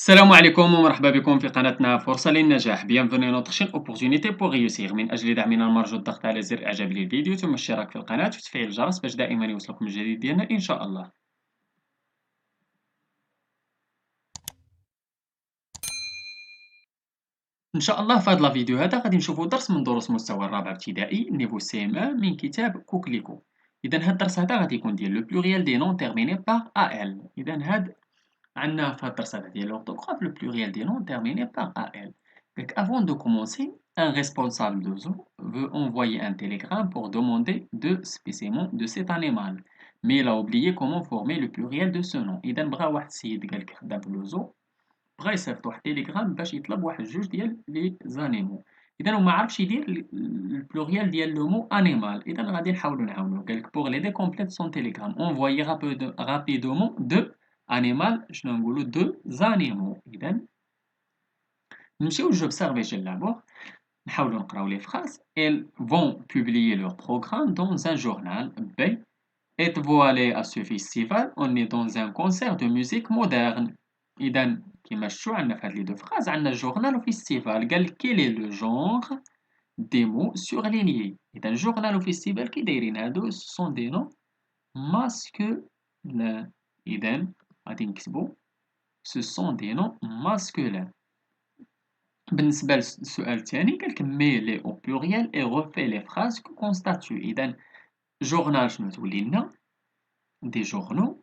السلام عليكم ومرحبا بكم في قناتنا فرصة للنجاح. Bienvenue à notre chaîne Opportunité pour réussir. من أجل دعمنا المرجو الضغط على زر إعجاب للفيديو ثم الاشتراك في القناة وتفعيل الجرس باش دائما يوصلكم الجديد ديالنا إن شاء الله. إن شاء الله في هذا الفيديو هذا غادي نشوفوا درس من دروس مستوى الرابع ابتدائي نيفو سي ام 1 من كتاب كوكليكو. إذا هذا الدرس هذا غادي يكون ديال لو بلوريال دي نون تيرميني باغ ال. إذا هذا عندنا في هذا الدرس هذا ديال l'orthographe le pluriel des noms terminé par AL. Donc avant de commencer, un responsable de zoo veut envoyer un télégramme pour demander deux spécimens de cet animal. Mais il a oublié comment former le pluriel de ce nom. إذا بغى واحد السيد قال لك خدام في لوزو بغى يصيفط واحد التليجرام باش يطلب واحد جوج ديال لي زانيمو. إذا وما عرفش يدير البلوريال ديال لو مو انيمال. إذا غادي نحاولوا نعاونوه. قال لك pour l'aider complète son télégramme envoyer rapidement deux animal شنو نقولوا deux animaux. إذا نمشيو j'observe d'abord نحاولوا نقراو les phrases. Elles vont publier leur programme dans un journal. B. Êtes-vous allé à ce festival? On est dans un concert de musique moderne. إذا كيما شفتوا عندنا في هاد لي دو phrases عندنا journal و festival. قال quel est le genre des mots surlignés. إذا journal و festival كي دايرين هادو ce sont des noms masculins. إذا غادي نكتبو ce sont des noms masculins. بالنسبة للسؤال الثاني قالك ميلي au pluriel et refait les phrases que constituent. إذا journal شنو تولي لنا دي journaux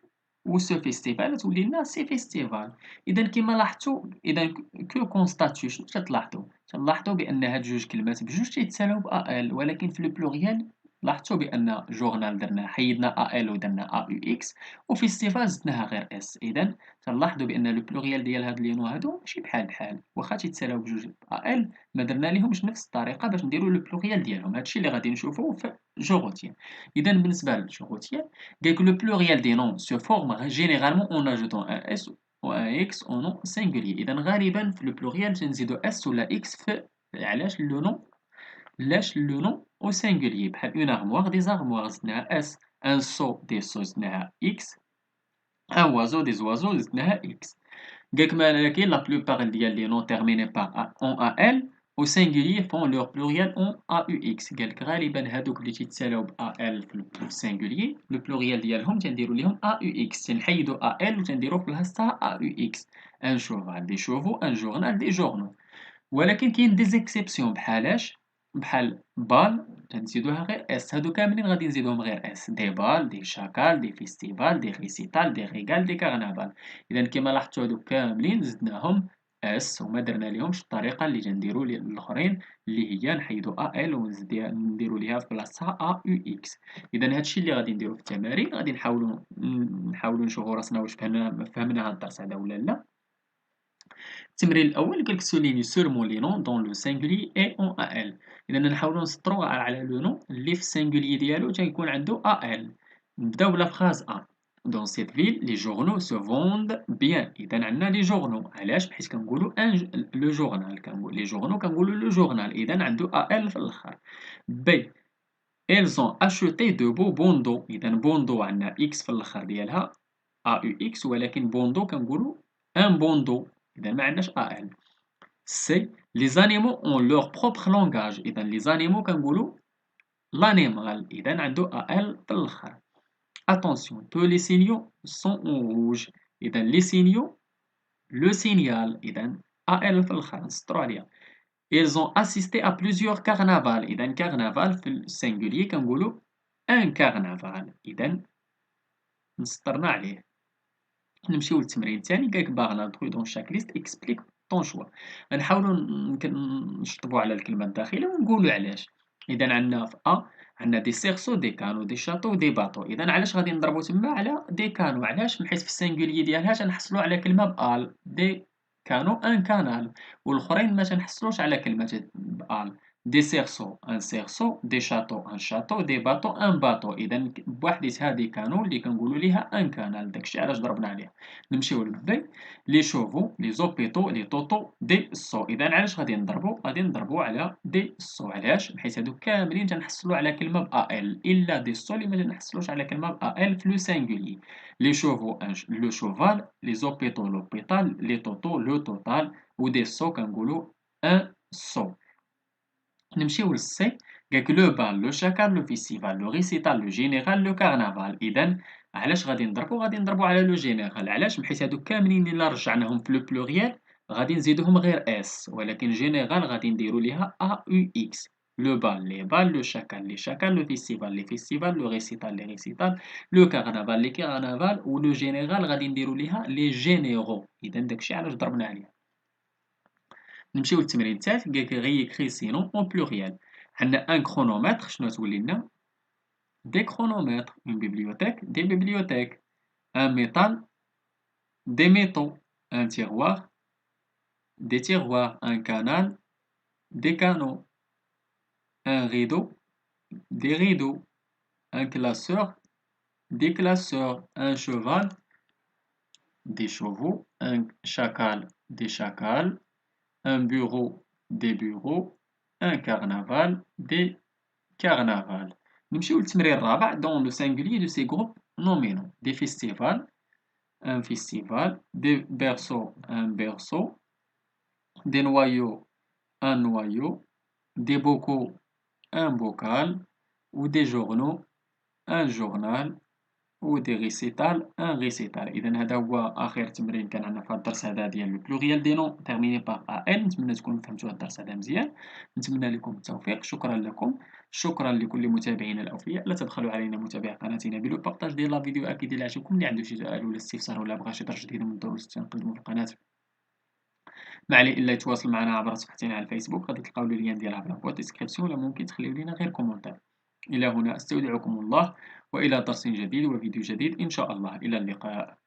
و ce festival تولي لنا سي festival. إذا كما لاحظتوا إذا que constitue شنو تلاحظوا بأن هاد جوج كلمات بجوج تيتسالاو ب AL ولكن في لو pluriel لاحظتوا بأن جورنال درنا حيدنا AL ودرنا AUX و فيستيفال زدناها غير S. إذا تلاحظوا بأن لو بلوريال ديال هاد لي نو هادو ماشي بحال بحال واخا تيتسالاو بجوج AL ما درنا ليهمش نفس الطريقة باش نديرو لو بلوريال ديالهم. هادشي اللي غادي نشوفوه في جوغوتيان. إذا بالنسبة لجوغوتيان قالك لو بلوريال دي نون se forme généralement en ajoutant un S ou un X au nom singulier. إذا غالبا في لو بلوريال تنزيدو S ولا X في علاش لو نون لاش لو نون au singulier بحال une armoire des armoires زدناها S, un seau des seaux زدناها X, un oiseau des oiseaux زدناها X. قالك ولكن la plupart ديال les noms terminés par en AL au singulier font leur pluriel en AUX. قالك غالبا هادوك اللي تيتسالاو ب AL في السينغولير لو بلوريال ديالهم تنديرو ليهم AUX. تنحيدو AL وتنديرو في بلاصتها AUX. un cheval des chevaux, un journal des journaux. ولكن كاين دي زيكسيبسيون بحال بال تنزيدوها غير اس. هادو كاملين غادي نزيدوهم غير اس. دي بال دي شاكال دي فيستيفال دي ريسيتال دي ريغال دي كارنفال. اذا كما لاحظتوا هادو كاملين زدناهم اس وما درنا ليهمش الطريقه اللي تنديروا الاخرين اللي هي نحيدو ا ال ونديروا ليها في بلاصتها ا يو اكس. اذا هادشي اللي غادي نديرو في التمارين. غادي نحاولوا نشوفوا راسنا واش فهمنا هاد الدرس هذا ولا لا. التمرين الاول قالك سوليني سورمون لي نون دون لو سينغولي اي اون ا ال. اذا نحاولوا نسطروا على لو نون اللي في السينغولي ديالو تيكون عنده ا ال. نبداو بلا فراز ا. Dans cette ville, les journaux se vendent bien. إذا عندنا لي جورنو علاش حيت كنقولوا لو جورنال كنقول لي جورنو كنقولوا لو جورنال. إذا عنده ا ال في الاخر. بي elles ont acheté de beaux bandeaux. إذا بوندو عندنا اكس في الاخر ديالها ا يو اكس ولكن بوندو كنقولوا ان بوندو. إذا ما عندناش ا ال. سي les animaux ont leur propre langage. إذا les animaux كنقولوا l'animal. إذا عنده ا ال في الاخر. Attention, tous les signaux sont en rouge. إذا les signaux le signal. إذا AL في الآخر نسطرو عليها. Ils ont assisté à plusieurs carnavals. إذا carnaval في السنجولير كنقولوا un carnaval. إذا نسطرنا عليه. نمشيو للتمرين الثاني قالك باغ نانترو دون شاك ليست اكسبليك طون شوا. غنحاولوا نشطبوا على الكلمة الداخلة ونقولوا علاش. إذا عندنا في أ عندنا دي سيرسو دي كانو دي شاطو دي باطو. إذا علاش غادي نضربو تما على دي كانو علاش حيت في السينغولير ديالها تنحصلوا على كلمة بآل دي كانو ان كانال والاخرين ما تنحصلوش على كلمة بآل. دي سيرسو ان سيرسو، دي شاتو ان شاتو، دي باطو ان باطو. اذا بوحديتها دي كانو اللي كنقولوا ليها ان كانال، داكشي علاش ضربنا عليها. نمشيو للبي، لي شوفو، لي زوبيتو، لي طوطو، دي سو. اذا علاش غادي نضربو؟ غادي نضربو على دي سو. علاش؟ حيت هادو كاملين تنحصلوا على كلمه ا ال، الا دي سو اللي ما تنحصلوش على كلمه ا ال في لو سينغولي. لي شوفو لو شوفال، لي زوبيتو لوبيتال، لي طوطو لو توتال، ودي سو كنقولوا ان سو. نمشيو للسي، قالك لو بال، لو شاكال، لو فيستيفال، لو ريسيتال، لو جينيرال، لو كارنافال. اذا علاش غادي نضربو؟ غادي نضربو على لو جينيرال. علاش؟ حيت هادو كاملين الا رجعناهم في لو بلوريال غادي نزيدوهم غير اس، ولكن جينيرال غادي نديرو ليها ا يو اكس. لو بال لي بال، لو شاكال لي شاكال، لو فيستيفال لي فيستيفال، لو ريسيتال لي ريسيتال، لو كارنافال لي كارنافال، ولو جينيرال غادي نديرو ليها لي جينيرو. اذا داكشي علاش ضربنا عليها. نمشيو للتمرين الثالث، قالك غيكري سينون اون بلوريال. عندنا ان كرونومتر، شنو تولي لنا؟ دي كرونومتر. اون بيبليوتيك، دي بيبليوتيك. ان ميتال، دي ميتaux. ان تيغوار، دي تيغوار. ان كانال، دي كانو. ان ريدو، دي ريدو. un classeur, des classeurs. Un cheval, des chevaux. Un chacal, des chacals. Un bureau, des bureaux. Un carnaval, des carnavals. نمشيو للتمرين الرابع. dans le singulier de ces groupes nominaux. Des festivals, un festival. Des berceaux, un berceau. Des noyaux, un noyau. Des bocaux, un bocal. Ou des journaux, un journal. ودي ريسيتال ان ريسيتال. اذا هذا هو اخر تمرين كان عندنا في هذا الدرس هذا ديال لو بلوريال دي نون تيرميني باغ ان. نتمنى تكونوا فهمتوا هذا الدرس هذا مزيان. نتمنى لكم التوفيق. شكرا لكم. شكرا لكل متابعينا الاوفياء. لا تبخلوا علينا متابعه قناتنا بلو بارطاج ديال لا فيديو. اكيد الا عجبكم، اللي عنده شي سؤال ولا استفسار ولا بغى شي درس جديد من الدروس تنقدموا في القناه، ما عليه الا يتواصل معنا عبر صفحتنا على الفيسبوك. غادي تلقاو اللين ديالها في البوات ديسكريبسيون، ولا ممكن تخليو لينا غير كومونتير. إلى هنا أستودعكم الله، وإلى درس جديد وفيديو جديد إن شاء الله. إلى اللقاء.